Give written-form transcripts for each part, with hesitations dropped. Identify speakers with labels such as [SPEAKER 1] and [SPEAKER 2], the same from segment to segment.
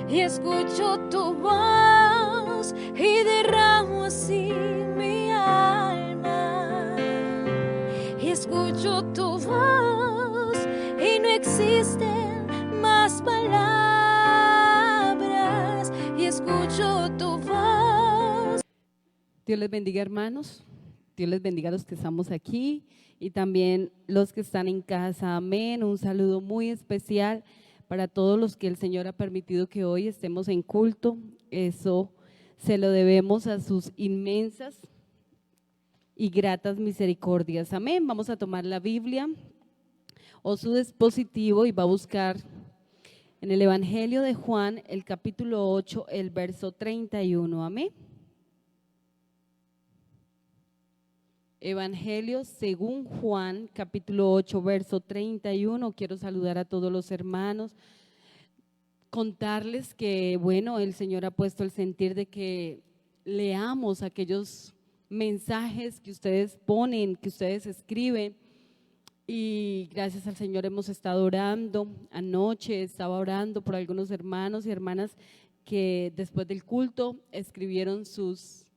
[SPEAKER 1] y escucho tu voz y derramo así mi alma. Y escucho tu voz y no existen más palabras. Y escucho tu voz.
[SPEAKER 2] Dios les bendiga, hermanos. Dios les bendiga a los que estamos aquí y también los que están en casa. Amén. Un saludo muy especial para todos los que el Señor ha permitido que hoy estemos en culto. Eso se lo debemos a sus inmensas y gratas misericordias. Amén. Vamos a tomar la Biblia o su dispositivo y va a buscar en el Evangelio de Juan, el capítulo 8, el verso 31. Amén. Evangelio según Juan, capítulo 8, verso 31. Quiero saludar a todos los hermanos, contarles que, bueno, el Señor ha puesto el sentir de que leamos aquellos mensajes que ustedes ponen, que ustedes escriben, y gracias al Señor hemos estado orando. Anoche estaba orando por algunos hermanos y hermanas que después del culto escribieron sus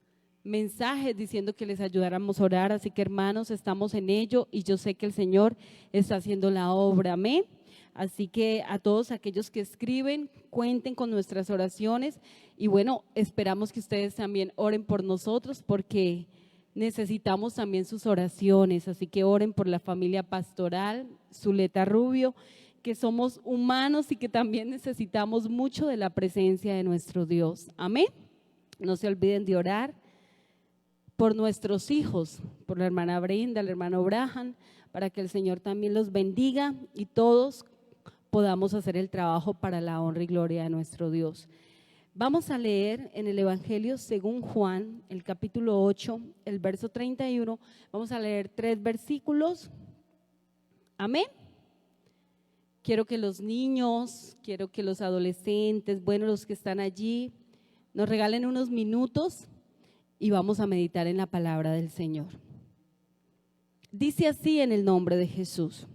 [SPEAKER 2] mensajes diciendo que les ayudáramos a orar, así que hermanos, estamos en ello y yo sé que el Señor está haciendo la obra, amén. Así que a todos aquellos que escriben, cuenten con nuestras oraciones y bueno, esperamos que ustedes también oren por nosotros porque necesitamos también sus oraciones, así que oren por la familia pastoral, Zuleta Rubio, que somos humanos y que también necesitamos mucho de la presencia de nuestro Dios, amén. No se olviden de orar por nuestros hijos, por la hermana Brenda, el hermano Braham, para que el Señor también los bendiga y todos podamos hacer el trabajo para la honra y gloria de nuestro Dios. Vamos a leer en el Evangelio según Juan, el capítulo 8, el verso 31. Vamos a leer 3 versículos. Amén. Quiero que los niños, quiero que los adolescentes, bueno, los que están allí, nos regalen unos minutos y vamos a meditar en la palabra del Señor. Dice así en el nombre de Jesús.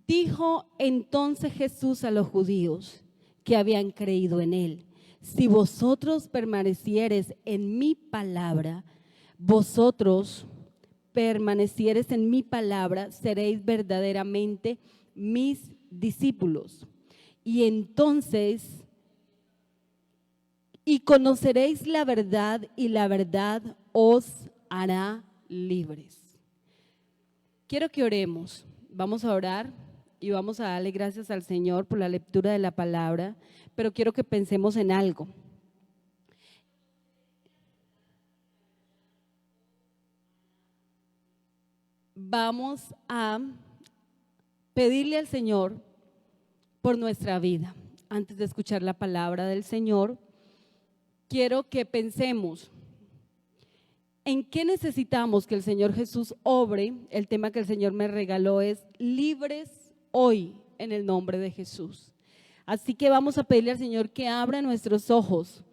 [SPEAKER 2] Dijo entonces Jesús a los judíos que habían creído en él: si vosotros permaneciereis en mi palabra, seréis verdaderamente mis discípulos. Y conoceréis la verdad y la verdad os hará libres. Quiero que oremos. Vamos a orar y vamos a darle gracias al Señor por la lectura de la palabra, pero quiero que pensemos en algo. Vamos a pedirle al Señor por nuestra vida. Antes de escuchar la palabra del Señor, quiero que pensemos en qué necesitamos que el Señor Jesús obre. El tema que el Señor me regaló es libres hoy en el nombre de Jesús. Así que vamos a pedirle al Señor que abra nuestros ojos,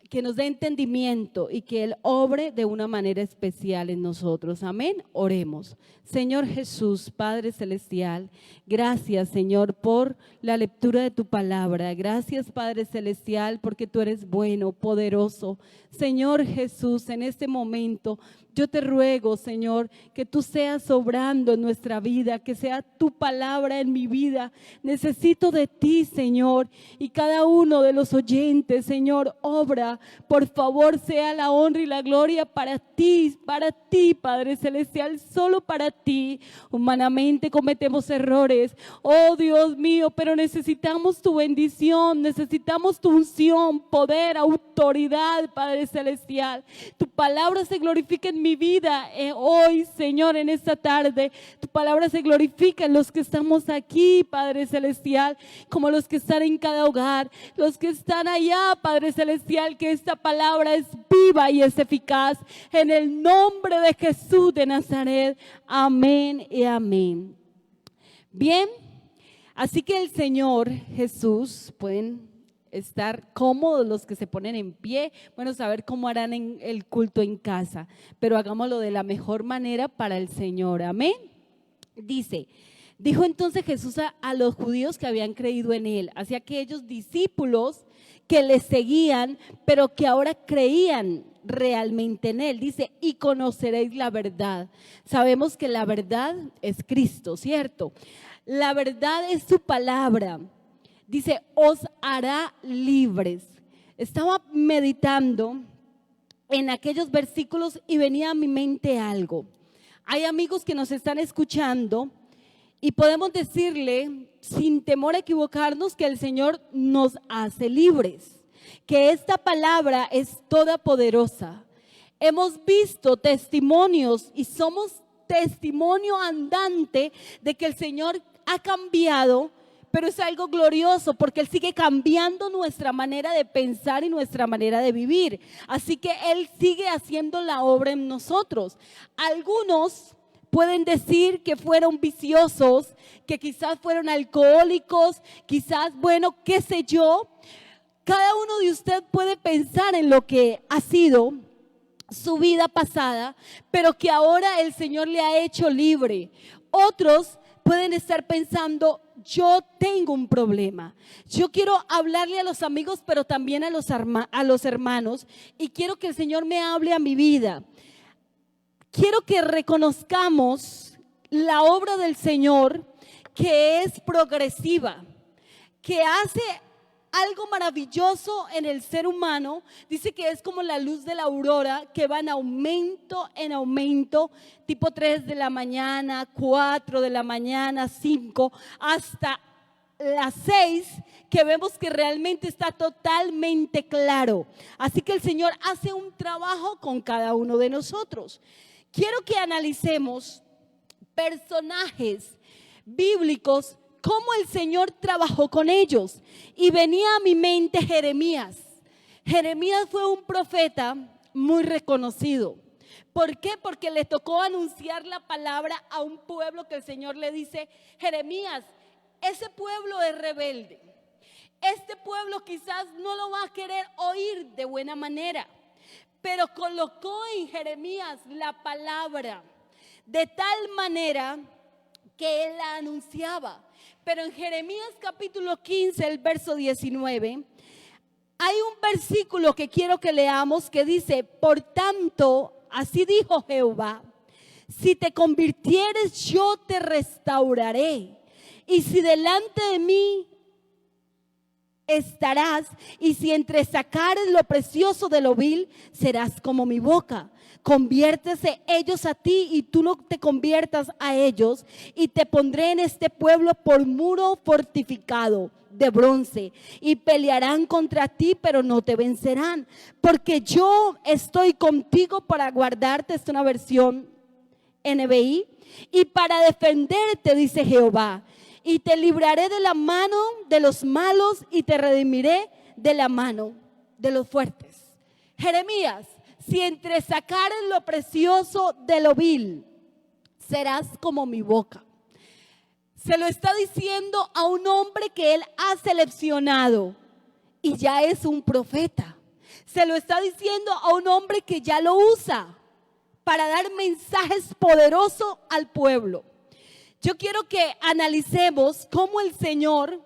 [SPEAKER 2] que nos dé entendimiento y que Él obre de una manera especial en nosotros. Amén. Oremos. Señor Jesús, Padre Celestial, gracias, Señor, por la lectura de tu palabra. Gracias, Padre Celestial, porque tú eres bueno, poderoso. Señor Jesús, en este momento yo te ruego, Señor, que tú seas obrando en nuestra vida, que sea tu palabra en mi vida. Necesito de ti, Señor, y cada uno de los oyentes, Señor, obra. Por favor, sea la honra y la gloria para ti, Padre Celestial, solo para ti. Humanamente cometemos errores, oh Dios mío, pero necesitamos tu bendición, necesitamos tu unción, poder, autoridad, Padre Celestial. Tu palabra se glorifica en mi vida hoy, Señor, en esta tarde. Tu palabra se glorifica en los que estamos aquí, Padre Celestial, como los que están en cada hogar, los que están allá, Padre Celestial, que esta palabra es viva y es eficaz. En el nombre de Jesús de Nazaret, amén y amén. Bien, así que el Señor Jesús, pueden estar cómodos los que se ponen en pie, bueno, saber cómo harán en el culto en casa, pero hagámoslo de la mejor manera para el Señor, amén. Dice: Dijo entonces Jesús a los judíos que habían creído en él, hacia aquellos discípulos que le seguían, pero que ahora creían realmente en él. Dice, y conoceréis la verdad. Sabemos que la verdad es Cristo, ¿cierto? La verdad es su palabra. Dice, os hará libres. Estaba meditando en aquellos versículos y venía a mi mente algo. Hay amigos que nos están escuchando y podemos decirle, sin temor a equivocarnos, que el Señor nos hace libres, que esta palabra es toda poderosa. Hemos visto testimonios y somos testimonio andante de que el Señor ha cambiado, pero es algo glorioso porque Él sigue cambiando nuestra manera de pensar y nuestra manera de vivir. Así que Él sigue haciendo la obra en nosotros. Algunos pueden decir que fueron viciosos, que quizás fueron alcohólicos, quizás, bueno, qué sé yo. Cada uno de ustedes puede pensar en lo que ha sido su vida pasada, pero que ahora el Señor le ha hecho libre. Otros pueden estar pensando, yo tengo un problema. Yo quiero hablarle a los amigos, pero también a los hermanos, y quiero que el Señor me hable a mi vida. Quiero que reconozcamos la obra del Señor, que es progresiva, que hace algo maravilloso en el ser humano. Dice que es como la luz de la aurora, que va en aumento, tipo 3 de la mañana, 4 de la mañana, 5, hasta las 6, que vemos que realmente está totalmente claro. Así que el Señor hace un trabajo con cada uno de nosotros. Quiero que analicemos personajes bíblicos, cómo el Señor trabajó con ellos. Y venía a mi mente Jeremías. Jeremías fue un profeta muy reconocido. ¿Por qué? Porque le tocó anunciar la palabra a un pueblo que el Señor le dice, Jeremías, ese pueblo es rebelde. Este pueblo quizás no lo va a querer oír de buena manera. Pero colocó en Jeremías la palabra de tal manera que él la anunciaba. Pero en Jeremías capítulo 15, el verso 19, hay un versículo que quiero que leamos que dice, por tanto, así dijo Jehová, si te convirtieres yo te restauraré, y si delante de mí estarás, y si entresacares lo precioso de lo vil, serás como mi boca. Conviértese ellos a ti y tú no te conviertas a ellos, y te pondré en este pueblo por muro fortificado de bronce, y pelearán contra ti, pero no te vencerán, porque yo estoy contigo para guardarte. Esta es una versión NBI, y para defenderte, dice Jehová. Y te libraré de la mano de los malos y te redimiré de la mano de los fuertes. Jeremías, si entresacares lo precioso de lo vil, serás como mi boca. Se lo está diciendo a un hombre que él ha seleccionado y ya es un profeta. Se lo está diciendo a un hombre que ya lo usa para dar mensajes poderosos al pueblo. Yo quiero que analicemos cómo el Señor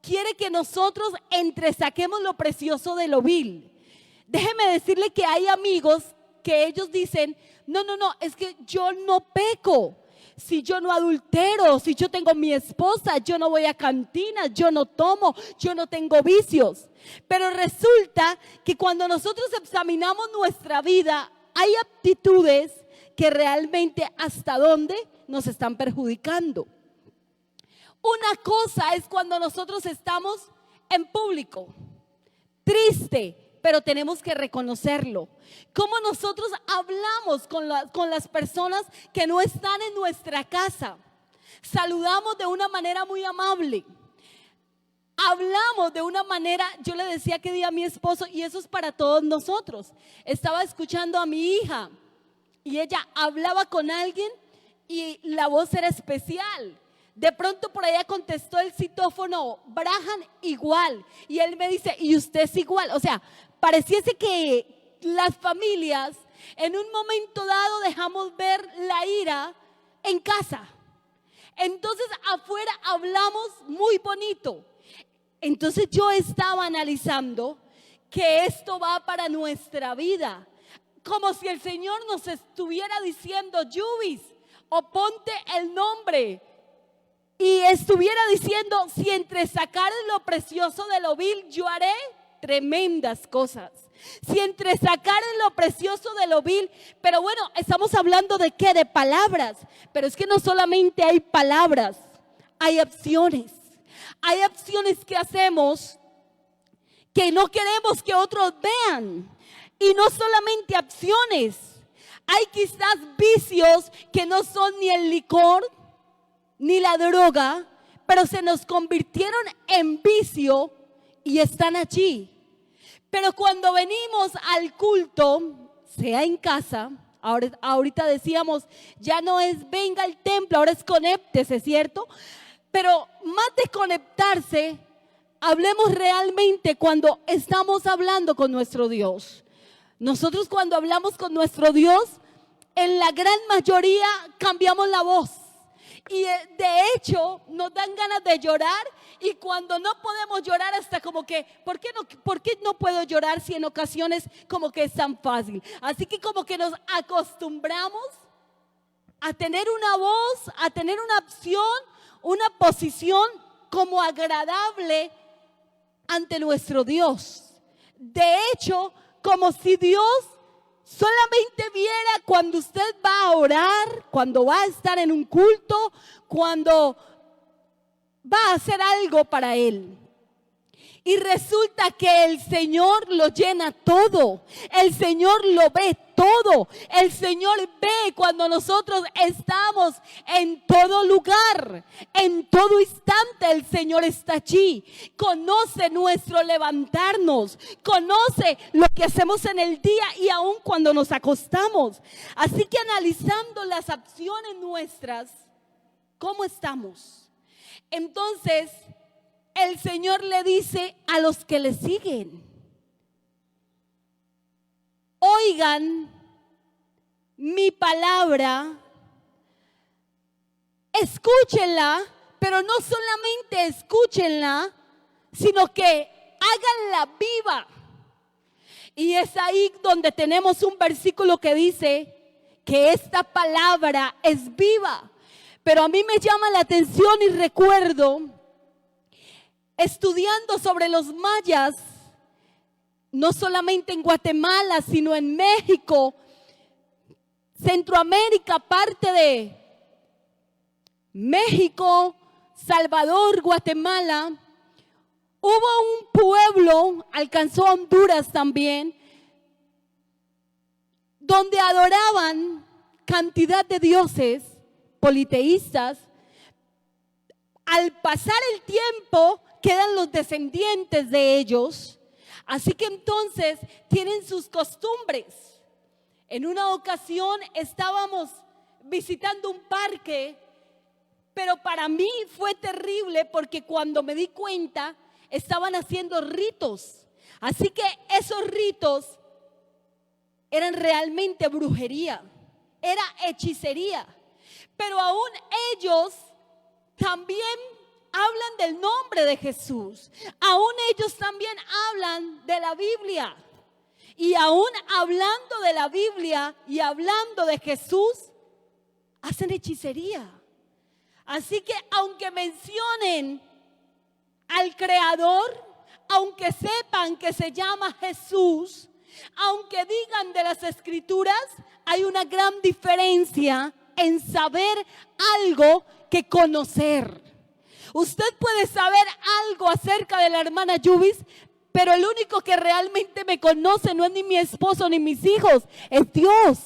[SPEAKER 2] quiere que nosotros entresaquemos lo precioso de lo vil. Déjeme decirle que hay amigos que ellos dicen, no, es que yo no peco. Si yo no adultero, si yo tengo mi esposa, yo no voy a cantinas, yo no tomo, yo no tengo vicios. Pero resulta que cuando nosotros examinamos nuestra vida, hay actitudes que realmente hasta dónde nos están perjudicando. Una cosa es cuando nosotros estamos en público, triste, pero tenemos que reconocerlo. Cómo nosotros hablamos con las personas que no están en nuestra casa. Saludamos de una manera muy amable. Hablamos de una manera, yo le decía que día a mi esposo, y eso es para todos nosotros. Estaba escuchando a mi hija y ella hablaba con alguien y la voz era especial. De pronto por allá contestó el citófono, Braham igual. Y él me dice, y usted es igual. O sea, pareciese que las familias en un momento dado dejamos ver la ira en casa. Entonces afuera hablamos muy bonito. Entonces yo estaba analizando que esto va para nuestra vida. Como si el Señor nos estuviera diciendo, Yubis, o ponte el nombre. Y estuviera diciendo, si entre sacar lo precioso de lo vil, yo haré tremendas cosas. Si entre sacar lo precioso de lo vil, pero bueno, estamos hablando de qué, de palabras. Pero es que no solamente hay palabras, hay acciones. Hay acciones que hacemos que no queremos que otros vean. Y no solamente acciones, hay quizás vicios que no son ni el licor, ni la droga, pero se nos convirtieron en vicio y están allí. Pero cuando venimos al culto, sea en casa, ahorita decíamos, ya no es venga al templo, ahora es conéctese, ¿cierto? Pero más de conectarse, hablemos realmente cuando estamos hablando con nuestro Dios. Nosotros cuando hablamos con nuestro Dios, en la gran mayoría cambiamos la voz. Y de hecho nos dan ganas de llorar, y cuando no podemos llorar hasta como que, ¿por qué no puedo llorar si en ocasiones como que es tan fácil? Así que como que nos acostumbramos a tener una voz, a tener una acción, una posición como agradable ante nuestro Dios. De hecho, como si Dios solamente viera cuando usted va a orar, cuando va a estar en un culto, cuando va a hacer algo para Él. Y resulta que el Señor lo llena todo. El Señor lo ve todo. El Señor ve cuando nosotros estamos en todo lugar. En todo instante el Señor está allí. Conoce nuestro levantarnos. Conoce lo que hacemos en el día y aún cuando nos acostamos. Así que analizando las acciones nuestras, ¿cómo estamos? Entonces el Señor le dice a los que le siguen: oigan mi palabra, escúchenla, pero no solamente escúchenla, sino que háganla viva. Y es ahí donde tenemos un versículo que dice que esta palabra es viva. Pero a mí me llama la atención y recuerdo, estudiando sobre los mayas, no solamente en Guatemala, sino en México, Centroamérica, parte de México, Salvador, Guatemala, hubo un pueblo, alcanzó Honduras también, donde adoraban cantidad de dioses politeístas. Al pasar el tiempo, quedan los descendientes de ellos. Así que entonces tienen sus costumbres. En una ocasión estábamos visitando un parque, pero para mí fue terrible porque cuando me di cuenta estaban haciendo ritos. Así que esos ritos eran realmente brujería, era hechicería. Pero aún ellos también hablan del nombre de Jesús. Aún ellos también hablan de la Biblia. Y aún hablando de la Biblia y hablando de Jesús, hacen hechicería. Así que aunque mencionen al Creador, aunque sepan que se llama Jesús, aunque digan de las Escrituras, hay una gran diferencia en saber algo que conocer. Usted puede saber algo acerca de la hermana Yubis, pero el único que realmente me conoce no es ni mi esposo ni mis hijos, es Dios,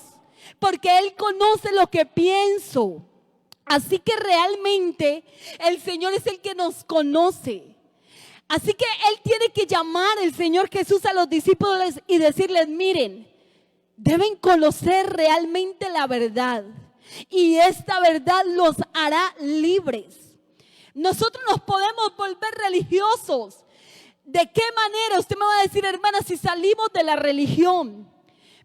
[SPEAKER 2] porque Él conoce lo que pienso. Así que realmente el Señor es el que nos conoce. Así que Él tiene que llamar el Señor Jesús a los discípulos y decirles: miren, deben conocer realmente la verdad, y esta verdad los hará libres. Nosotros nos podemos volver religiosos. ¿De qué manera? Usted me va a decir, hermana, si salimos de la religión.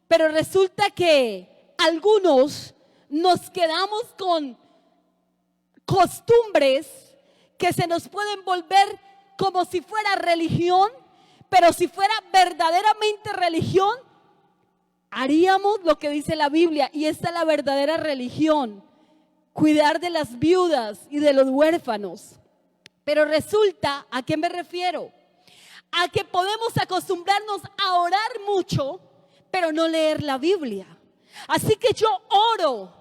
[SPEAKER 2] Pero resulta que algunos nos quedamos con costumbres que se nos pueden volver como si fuera religión, pero si fuera verdaderamente religión, haríamos lo que dice la Biblia, y esta es la verdadera religión: cuidar de las viudas y de los huérfanos. Pero resulta, ¿a qué me refiero? A que podemos acostumbrarnos a orar mucho, pero no leer la Biblia. Así que yo oro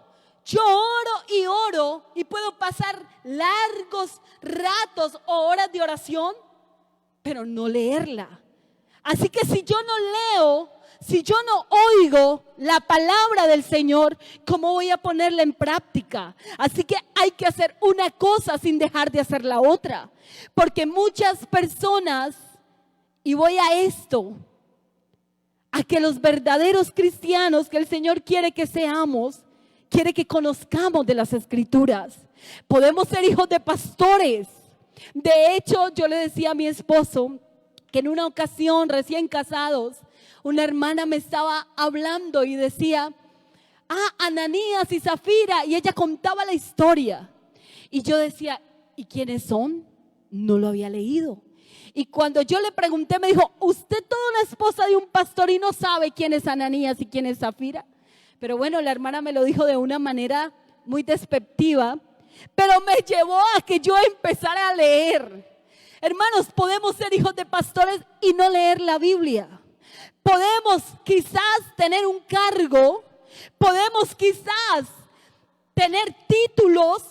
[SPEAKER 2] y puedo pasar largos ratos o horas de oración, pero no leerla. Así que si yo no leo, si yo no oigo la palabra del Señor, ¿cómo voy a ponerla en práctica? Así que hay que hacer una cosa sin dejar de hacer la otra. Porque muchas personas, y voy a esto, a que los verdaderos cristianos que el Señor quiere que seamos, quiere que conozcamos de las Escrituras. Podemos ser hijos de pastores. De hecho, yo le decía a mi esposo que en una ocasión, recién casados, una hermana me estaba hablando y decía: Ananías y Zafira, y ella contaba la historia. Y yo decía: ¿y quiénes son? No lo había leído. Y cuando yo le pregunté, me dijo: usted toda una esposa de un pastor y no sabe quién es Ananías y quién es Zafira. Pero bueno, la hermana me lo dijo de una manera muy despectiva, pero me llevó a que yo empezara a leer. Hermanos, podemos ser hijos de pastores y no leer la Biblia. Podemos quizás tener un cargo, podemos quizás tener títulos,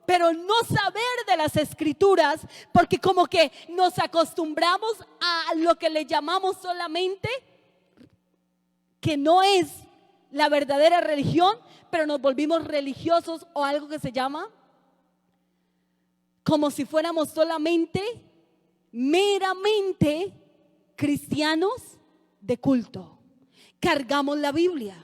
[SPEAKER 2] pero no saber de las Escrituras, porque como que nos acostumbramos a lo que le llamamos solamente, que no es la verdadera religión, pero nos volvimos religiosos, o algo que se llama como si fuéramos solamente, meramente cristianos de culto. Cargamos la Biblia,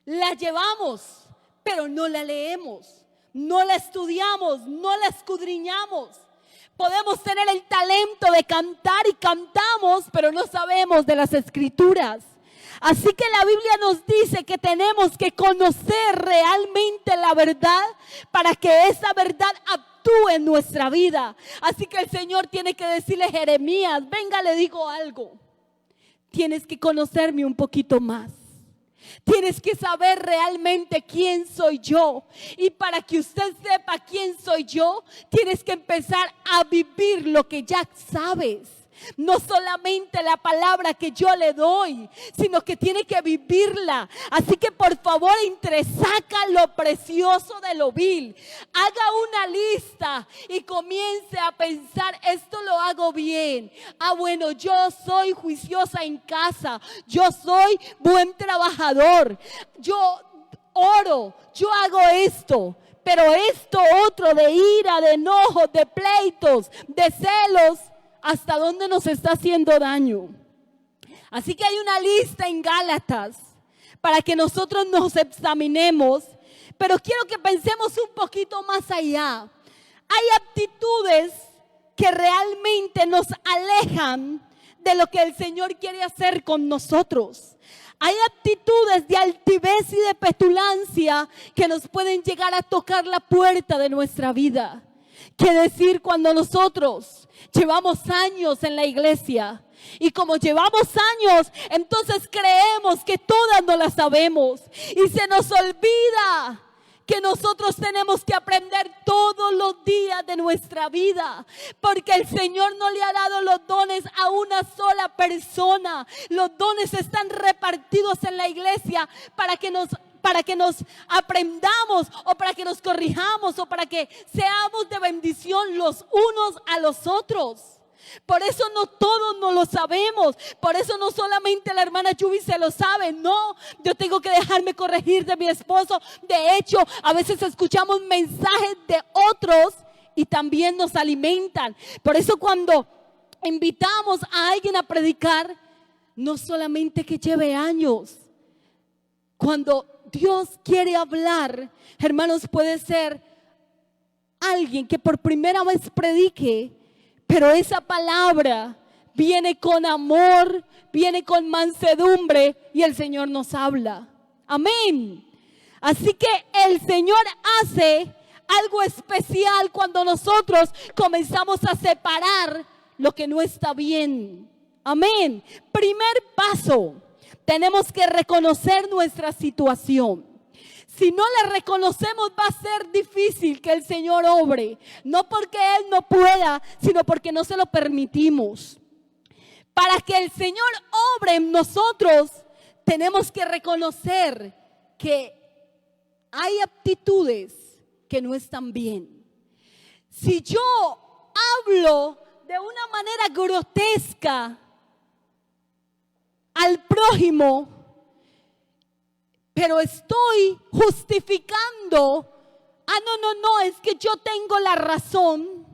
[SPEAKER 2] la llevamos, pero no la leemos, no la estudiamos, no la escudriñamos. Podemos tener el talento de cantar y cantamos, pero no sabemos de las Escrituras. Así que la Biblia nos dice que tenemos que conocer realmente la verdad para que esa verdad actúe en nuestra vida. Así que el Señor tiene que decirle a Jeremías: venga, le digo algo. Tienes que conocerme un poquito más. Tienes que saber realmente quién soy yo. Y para que usted sepa quién soy yo, tienes que empezar a vivir lo que ya sabes. No solamente la palabra que yo le doy, sino que tiene que vivirla. Así que por favor, entresaca lo precioso de lo vil. Haga una lista y comience a pensar: esto lo hago bien. Bueno, yo soy juiciosa en casa. Yo soy buen trabajador. Yo oro. Yo hago esto. Pero esto otro de ira, de enojos, de pleitos, de celos, ¿hasta dónde nos está haciendo daño? Así que hay una lista en Gálatas para que nosotros nos examinemos, pero quiero que pensemos un poquito más allá. Hay actitudes que realmente nos alejan de lo que el Señor quiere hacer con nosotros. Hay actitudes de altivez y de petulancia que nos pueden llegar a tocar la puerta de nuestra vida. ¿Qué decir cuando nosotros llevamos años en la iglesia? Y como llevamos años, entonces creemos que todas no las sabemos. Y se nos olvida que nosotros tenemos que aprender todos los días de nuestra vida. Porque el Señor no le ha dado los dones a una sola persona. Los dones están repartidos en la iglesia para que nos aprendamos, o para que nos corrijamos, o para que seamos de bendición los unos a los otros. Por eso no todos no lo sabemos. Por eso no solamente la hermana Yubi se lo sabe. No, yo tengo que dejarme corregir de mi esposo. De hecho, a veces escuchamos mensajes de otros y también nos alimentan. Por eso cuando invitamos a alguien a predicar, no solamente que lleve años. Cuando Dios quiere hablar, hermanos, puede ser alguien que por primera vez predique, pero esa palabra viene con amor, viene con mansedumbre, y el Señor nos habla. Amén. Así que el Señor hace algo especial cuando nosotros comenzamos a separar lo que no está bien. Amén. Primer paso, tenemos que reconocer nuestra situación. Si no la reconocemos, va a ser difícil que el Señor obre. No porque Él no pueda, sino porque no se lo permitimos. Para que el Señor obre en nosotros, tenemos que reconocer que hay aptitudes que no están bien. Si yo hablo de una manera grotesca al prójimo, pero estoy justificando, no, es que yo tengo la razón,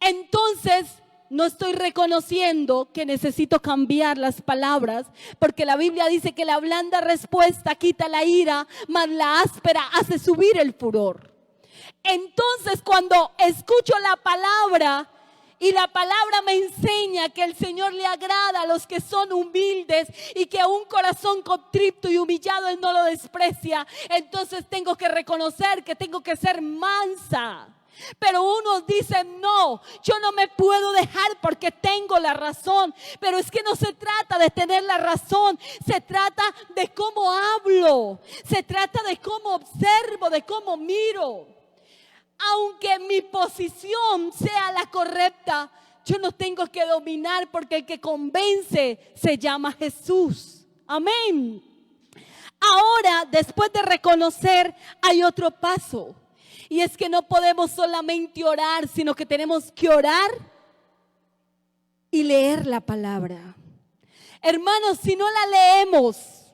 [SPEAKER 2] entonces no estoy reconociendo que necesito cambiar las palabras, porque la Biblia dice que la blanda respuesta quita la ira, mas la áspera hace subir el furor. Entonces, cuando escucho la palabra y la palabra me enseña que el Señor le agrada a los que son humildes y que un corazón contrito y humillado Él no lo desprecia, entonces tengo que reconocer que tengo que ser mansa. Pero unos dicen, no, yo no me puedo dejar porque tengo la razón. Pero es que no se trata de tener la razón, se trata de cómo hablo, se trata de cómo observo, de cómo miro. Aunque mi posición sea la correcta, yo no tengo que dominar, porque el que convence se llama Jesús. Amén. Ahora, después de reconocer, hay otro paso. Y es que no podemos solamente orar, sino que tenemos que orar y leer la palabra. Hermanos, si no la leemos,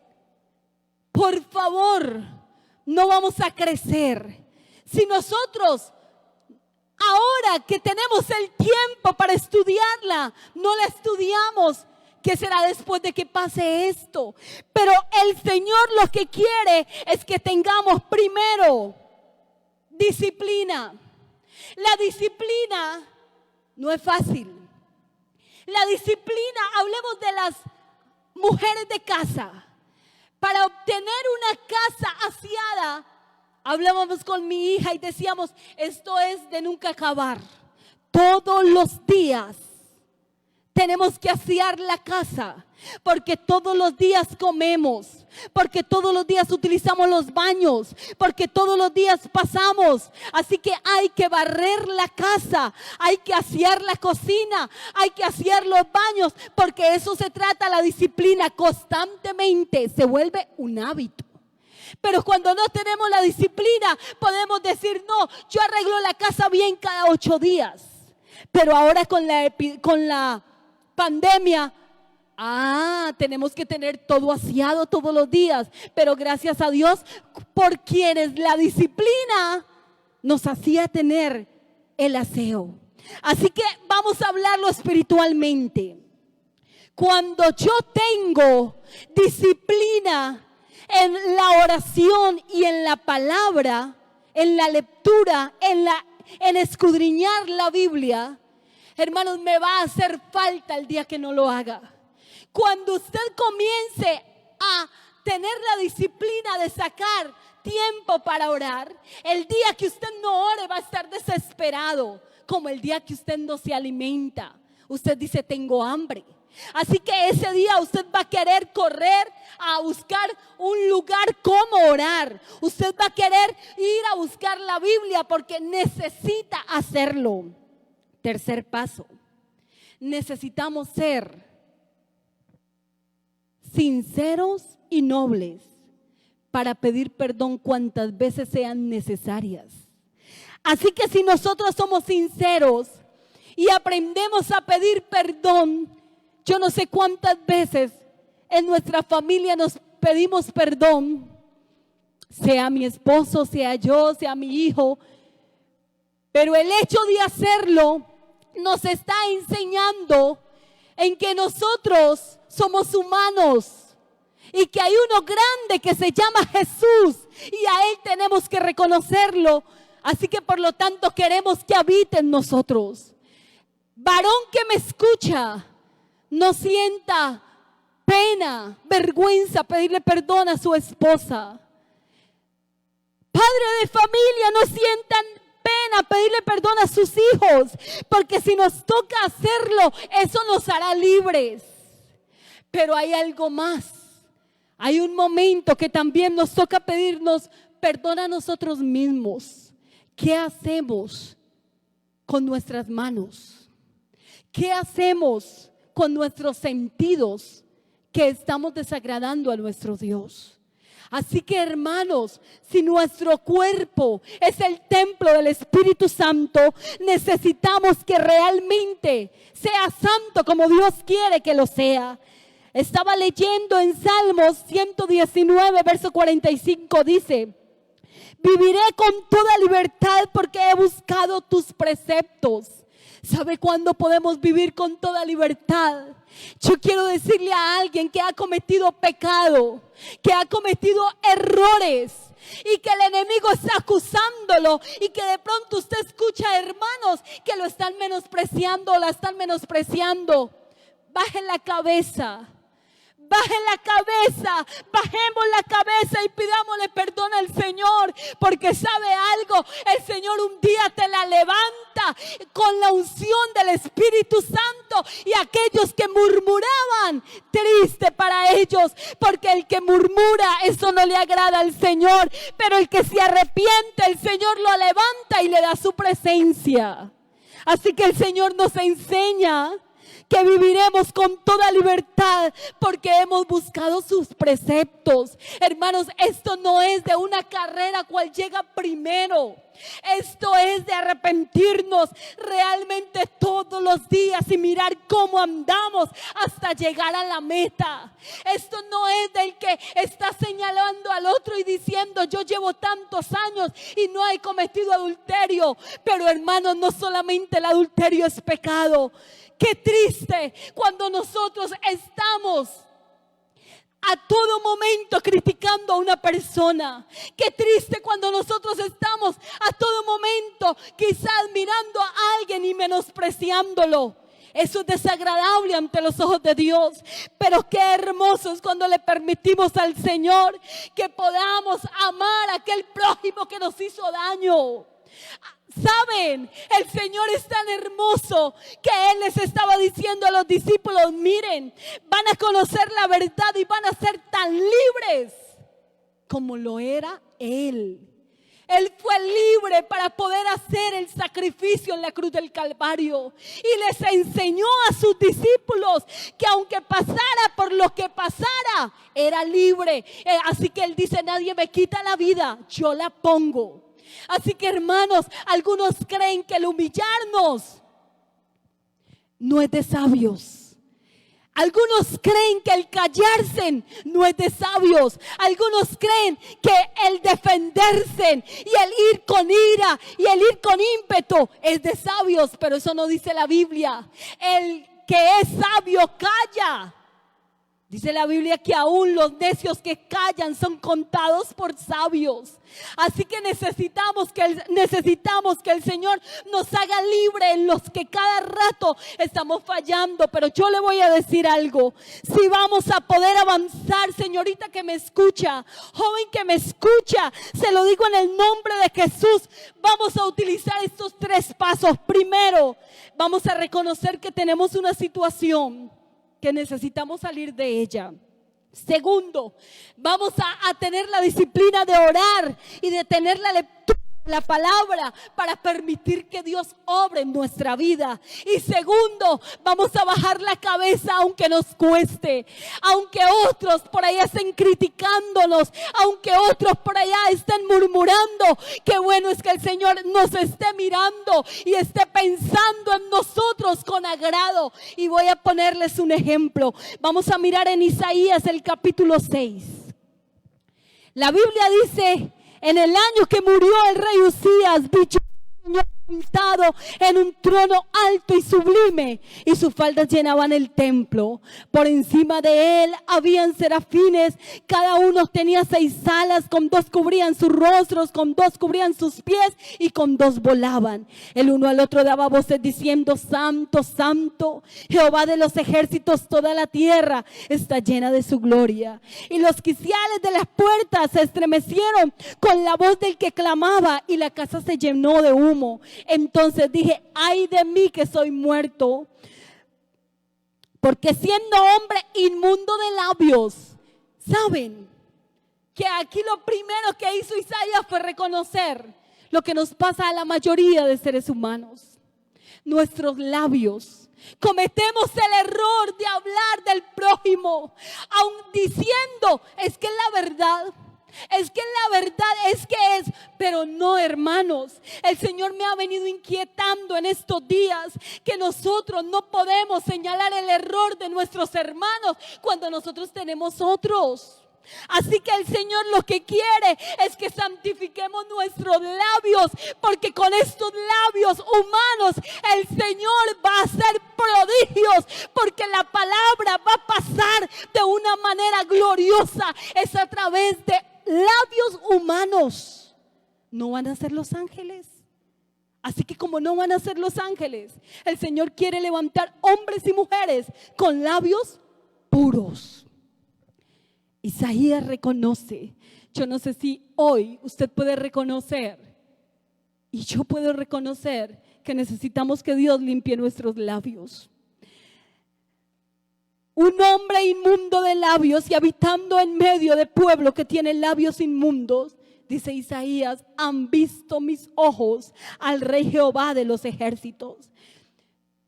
[SPEAKER 2] por favor, no vamos a crecer. Si nosotros, ahora que tenemos el tiempo para estudiarla, no la estudiamos, ¿qué será después de que pase esto? Pero el Señor lo que quiere es que tengamos primero disciplina. La disciplina no es fácil. La disciplina, hablemos de las mujeres de casa. Para obtener una casa aseada, hablábamos con mi hija y decíamos, esto es de nunca acabar. Todos los días tenemos que asear la casa, porque todos los días comemos, porque todos los días utilizamos los baños, porque todos los días pasamos. Así que hay que barrer la casa, hay que asear la cocina, hay que asear los baños, porque eso se trata, la disciplina constantemente se vuelve un hábito. Pero cuando no tenemos la disciplina, podemos decir, no, yo arreglo la casa bien cada 8 días. Pero ahora con la pandemia, tenemos que tener todo aseado todos los días. Pero gracias a Dios, por quienes la disciplina nos hacía tener el aseo. Así que vamos a hablarlo espiritualmente. Cuando yo tengo disciplina en la oración y en la palabra, en la lectura, en escudriñar la Biblia, hermanos, me va a hacer falta el día que no lo haga. Cuando usted comience a tener la disciplina de sacar tiempo para orar, el día que usted no ore va a estar desesperado, como el día que usted no se alimenta. Usted dice, tengo hambre. Así que ese día usted va a querer correr a buscar un lugar como orar. Usted va a querer ir a buscar la Biblia porque necesita hacerlo. Tercer paso, necesitamos ser sinceros y nobles para pedir perdón cuantas veces sean necesarias. Así que si nosotros somos sinceros y aprendemos a pedir perdón, yo no sé cuántas veces en nuestra familia nos pedimos perdón, sea mi esposo, sea yo, sea mi hijo, pero el hecho de hacerlo nos está enseñando en que nosotros somos humanos y que hay uno grande que se llama Jesús y a Él tenemos que reconocerlo. Así que por lo tanto queremos que habite en nosotros. Varón que me escucha, no sienta pena, vergüenza pedirle perdón a su esposa. Padre de familia, no sientan pena pedirle perdón a sus hijos, porque si nos toca hacerlo, eso nos hará libres. Pero hay algo más. Hay un momento que también nos toca pedirnos perdón a nosotros mismos. ¿Qué hacemos con nuestras manos? ¿Qué hacemos con nuestros sentidos que estamos desagradando a nuestro Dios? Así que, hermanos, si nuestro cuerpo es el templo del Espíritu Santo, necesitamos que realmente sea santo como Dios quiere que lo sea. Estaba leyendo en Salmos 119, verso 45, dice: viviré con toda libertad porque he buscado tus preceptos. ¿Sabe cuándo podemos vivir con toda libertad? Yo quiero decirle a alguien que ha cometido pecado, que ha cometido errores y que el enemigo está acusándolo, y que de pronto usted escucha hermanos que lo están menospreciando o la están menospreciando. Baje la cabeza. Baje la cabeza, bajemos la cabeza y pidámosle perdón al Señor, porque sabe algo, el Señor un día te la levanta con la unción del Espíritu Santo, y aquellos que murmuraban, triste para ellos, porque el que murmura, eso no le agrada al Señor, pero el que se arrepiente, el Señor lo levanta y le da su presencia. Así que el Señor nos enseña que viviremos con toda libertad porque hemos buscado sus preceptos. Hermanos, esto no es de una carrera cual llega primero. Esto es de arrepentirnos realmente todos los días y mirar cómo andamos hasta llegar a la meta. Esto no es del que está señalando al otro y diciendo: yo llevo tantos años y no he cometido adulterio. Pero hermanos, no solamente el adulterio es pecado. Qué triste cuando nosotros estamos a todo momento criticando a una persona. Qué triste cuando nosotros estamos a todo momento quizás mirando a alguien y menospreciándolo. Eso es desagradable ante los ojos de Dios. Pero qué hermoso es cuando le permitimos al Señor que podamos amar a aquel prójimo que nos hizo daño. ¿Saben? El Señor es tan hermoso que Él les estaba diciendo a los discípulos: miren, van a conocer la verdad y van a ser tan libres como lo era Él. Él fue libre para poder hacer el sacrificio en la cruz del Calvario, y les enseñó a sus discípulos que aunque pasara por lo que pasara, era libre. Así que Él dice: nadie me quita la vida, yo la pongo. Así que, hermanos, algunos creen que el humillarnos no es de sabios. Algunos creen que el callarse no es de sabios. Algunos creen que el defenderse y el ir con ira y el ir con ímpetu es de sabios. Pero eso no dice la Biblia. El que es sabio calla. Dice la Biblia que aún los necios que callan son contados por sabios. Así que necesitamos que el Señor nos haga libre en los que cada rato estamos fallando. Pero yo le voy a decir algo: si vamos a poder avanzar, señorita que me escucha, joven que me escucha, se lo digo en el nombre de Jesús, vamos a utilizar estos 3 pasos. Primero, vamos a reconocer que tenemos una situación que necesitamos salir de ella. Segundo, vamos a tener la disciplina de orar y de tener la lectura de la palabra para permitir que Dios obre en nuestra vida. Y segundo, vamos a bajar la cabeza aunque nos cueste, aunque otros por allá estén criticándonos, aunque otros por allá estén murmurando. Qué bueno es que el Señor nos esté mirando y esté pensando en nosotros con agrado. Y voy a ponerles un ejemplo. Vamos a mirar en Isaías el capítulo 6. La Biblia dice: en el año que murió el rey Usías, vi yo al Señor sentado en un trono alto y sublime, y sus faldas llenaban el templo. Por encima de él habían serafines, cada uno tenía 6 alas, con 2 cubrían sus rostros, con 2 cubrían sus pies, y con 2 volaban. El uno al otro daba voces diciendo: Santo, Santo, Jehová de los ejércitos, toda la tierra está llena de su gloria. Y los quiciales de las puertas se estremecieron con la voz del que clamaba, y la casa se llenó de humo. Entonces dije: ay de mí que soy muerto, porque siendo hombre inmundo de labios. ¿Saben? Que aquí lo primero que hizo Isaías fue reconocer lo que nos pasa a la mayoría de seres humanos. Nuestros labios. Cometemos el error de hablar del prójimo, aun diciendo: es que es la verdad. Es que la verdad es que es, pero no, hermanos. El Señor me ha venido inquietando en estos días que nosotros no podemos señalar el error de nuestros hermanos cuando nosotros tenemos otros. Así que el Señor lo que quiere es que santifiquemos nuestros labios, porque con estos labios humanos el Señor va a hacer prodigios, porque la palabra va a pasar de una manera gloriosa. Es a través de labios humanos. No van a ser los ángeles. Así que como no van a ser los ángeles, el Señor quiere levantar hombres y mujeres con labios puros. Isaías reconoce. Yo no sé si hoy usted puede reconocer, y yo puedo reconocer, que necesitamos que Dios limpie nuestros labios. Un hombre inmundo de labios y habitando en medio de pueblo que tiene labios inmundos, dice Isaías: han visto mis ojos al Rey Jehová de los ejércitos.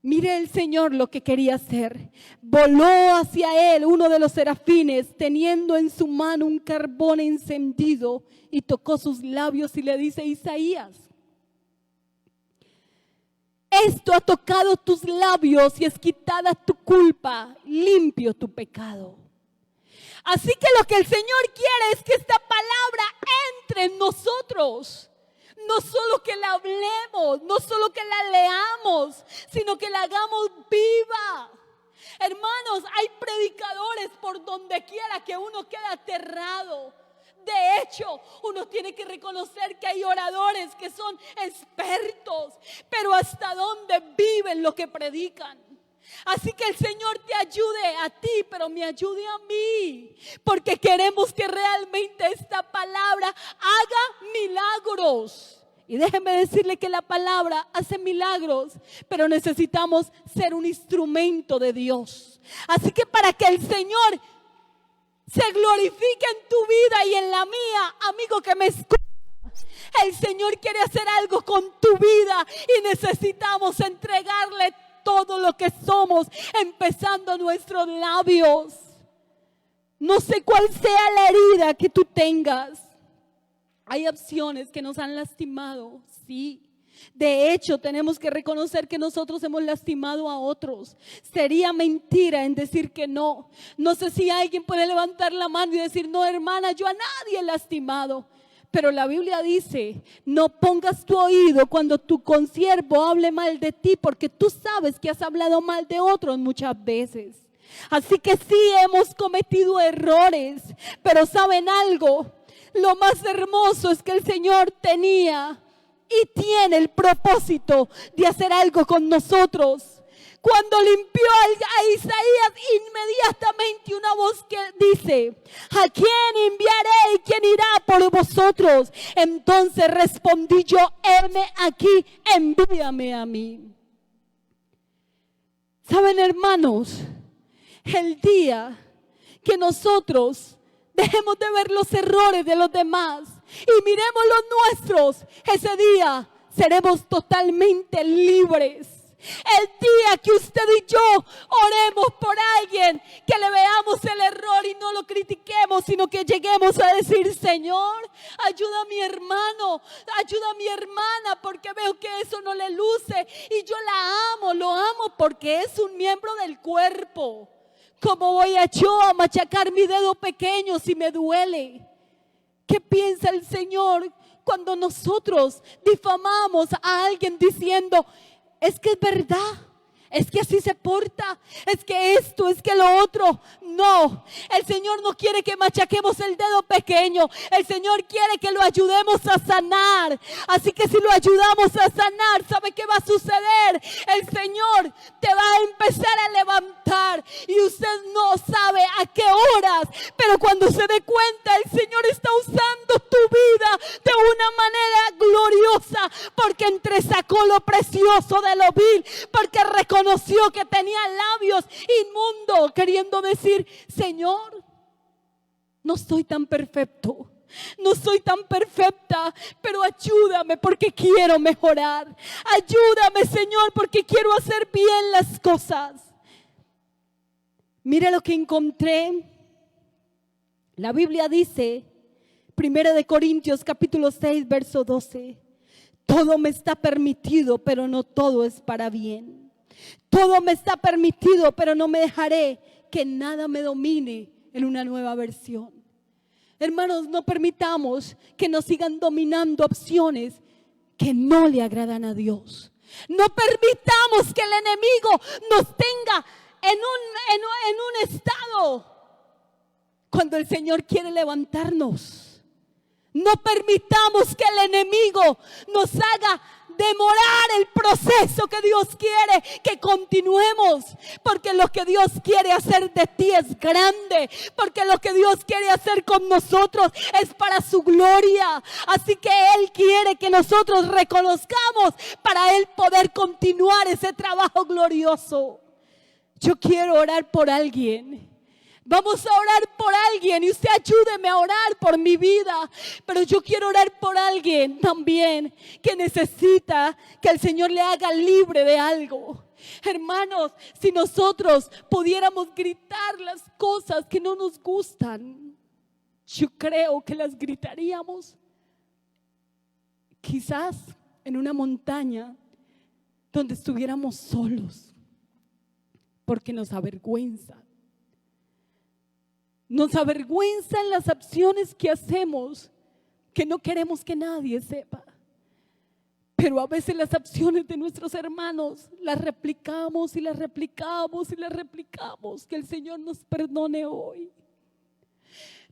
[SPEAKER 2] Mire el Señor lo que quería hacer. Voló hacia él uno de los serafines, teniendo en su mano un carbón encendido, y tocó sus labios y le dice: Isaías, esto ha tocado tus labios y es quitada tu culpa, limpio tu pecado. Así que lo que el Señor quiere es que esta palabra entre en nosotros. No solo que la hablemos, no solo que la leamos, sino que la hagamos viva. Hermanos, hay predicadores por donde quiera que uno queda aterrado. De hecho, uno tiene que reconocer que hay oradores que son expertos, pero hasta dónde viven lo que predican. Así que el Señor te ayude a ti, pero me ayude a mí, porque queremos que realmente esta palabra haga milagros. Y déjenme decirle que la palabra hace milagros, pero necesitamos ser un instrumento de Dios. Así que para que el Señor se glorifique en tu vida y en la mía, amigo que me escucha, el Señor quiere hacer algo con tu vida y necesitamos entregarle todo lo que somos, empezando nuestros labios. No sé cuál sea la herida que tú tengas. Hay opciones que nos han lastimado, sí. De hecho, tenemos que reconocer que nosotros hemos lastimado a otros. Sería mentira en decir que no. No sé si alguien puede levantar la mano y decir: no, hermana, yo a nadie he lastimado. Pero la Biblia dice: no pongas tu oído cuando tu consiervo hable mal de ti, porque tú sabes que has hablado mal de otros muchas veces. Así que sí, hemos cometido errores, pero ¿saben algo? Lo más hermoso es que el Señor tenía y tiene el propósito de hacer algo con nosotros. Cuando limpió a Isaías, inmediatamente una voz que dice: ¿a quién enviaré y quién irá por vosotros? Entonces respondí yo: heme aquí, envíame a mí. ¿Saben, hermanos? El día que nosotros dejemos de ver los errores de los demás y miremos los nuestros, ese día seremos totalmente libres. El día que usted y yo oremos por alguien, que le veamos el error y no lo critiquemos, sino que lleguemos a decir: Señor, ayuda a mi hermano, ayuda a mi hermana, porque veo que eso no le luce y yo la amo, lo amo porque es un miembro del cuerpo. ¿Cómo voy yo a machacar mi dedo pequeño si me duele? ¿Qué piensa el Señor cuando nosotros difamamos a alguien diciendo, es que es verdad, es que así se porta, es que esto, es que lo otro. No, el Señor no quiere que machaquemos el dedo pequeño. El Señor quiere que lo ayudemos a sanar. Así que si lo ayudamos a sanar, ¿sabe qué va a suceder? El Señor te va a empezar a levantar y usted no sabe a qué horas, pero cuando se dé cuenta, el Señor está usando tu vida de una manera gloriosa, porque entresacó lo precioso de lo vil, porque reconoció que tenía labios inmundos, queriendo decir, Señor, no soy tan perfecto, no soy tan perfecta, pero ayúdame porque quiero mejorar. Ayúdame, Señor, porque quiero hacer bien las cosas. Mira lo que encontré. La Biblia dice, 1 de Corintios capítulo 6, verso 12, todo me está permitido, pero no todo es para bien. Todo me está permitido, pero no me dejaré que nada me domine, en una nueva versión. Hermanos, no permitamos que nos sigan dominando opciones que no le agradan a Dios. No permitamos que el enemigo nos tenga en un estado cuando el Señor quiere levantarnos. No permitamos que el enemigo nos haga demorar el proceso que Dios quiere que continuemos, porque lo que Dios quiere hacer de ti es grande, porque lo que Dios quiere hacer con nosotros es para su gloria. Así que Él quiere que nosotros reconozcamos para Él poder continuar ese trabajo glorioso. Yo quiero orar por alguien. Vamos a orar por alguien y usted ayúdeme a orar por mi vida. Pero yo quiero orar por alguien también que necesita que el Señor le haga libre de algo. Hermanos, si nosotros pudiéramos gritar las cosas que no nos gustan, yo creo que las gritaríamos quizás en una montaña donde estuviéramos solos, porque nos avergüenza. Nos avergüenzan las acciones que hacemos, que no queremos que nadie sepa. Pero a veces las acciones de nuestros hermanos las replicamos y las replicamos y las replicamos. Que el Señor nos perdone hoy,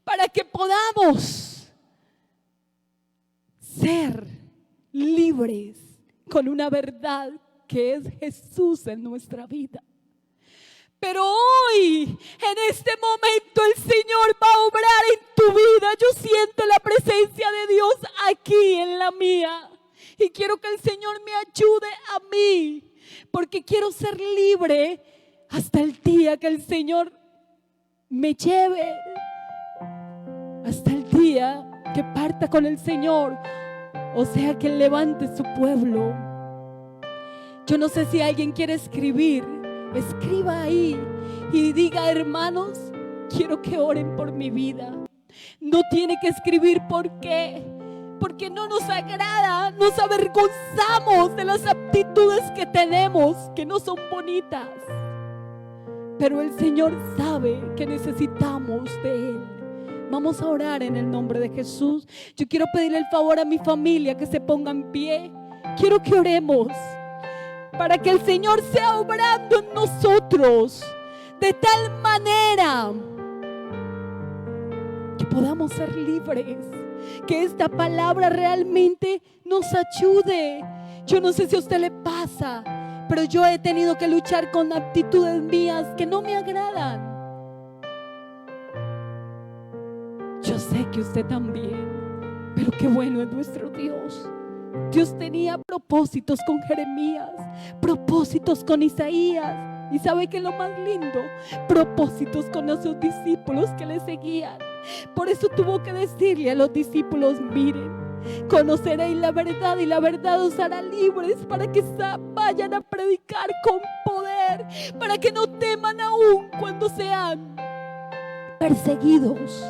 [SPEAKER 2] para que podamos ser libres con una verdad que es Jesús en nuestra vida. Pero hoy, en este momento, el Señor va a obrar en tu vida. Yo siento la presencia de Dios aquí en la mía. Y quiero que el Señor me ayude a mí, porque quiero ser libre hasta el día que el Señor me lleve. Hasta el día que parta con el Señor. O sea, que Él levante su pueblo. Yo no sé si alguien quiere escribir. Escriba ahí y diga: hermanos, quiero que oren por mi vida. No tiene que escribir por qué, porque no nos agrada, nos avergonzamos de las aptitudes que tenemos, que no son bonitas. Pero el Señor sabe que necesitamos de Él. Vamos a orar en el nombre de Jesús. Yo quiero pedirle el favor a mi familia que se ponga en pie. Quiero que oremos para que el Señor sea obrando en nosotros de tal manera que podamos ser libres, que esta palabra realmente nos ayude. Yo no sé si a usted le pasa, pero yo he tenido que luchar con actitudes mías que no me agradan. Yo sé que usted también, pero qué bueno es nuestro Dios. Dios tenía propósitos con Jeremías, propósitos con Isaías, y ¿sabe qué es lo más lindo? Propósitos con esos discípulos que le seguían. Por eso tuvo que decirle a los discípulos: miren, conoceréis la verdad y la verdad os hará libres, para que vayan a predicar con poder, para que no teman aún cuando sean perseguidos,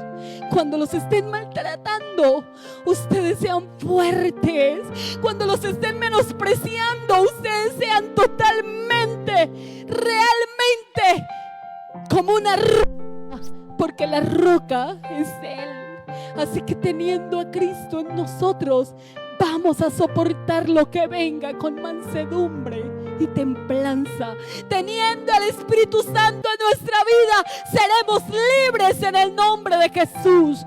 [SPEAKER 2] cuando los estén maltratando, ustedes sean fuertes. Cuando los estén menospreciando, ustedes sean totalmente, realmente como una roca, porque la roca es Él. Así que teniendo a Cristo en nosotros, vamos a soportar lo que venga con mansedumbre y templanza. Teniendo al Espíritu Santo en nuestra vida, seremos libres en el nombre de Jesús.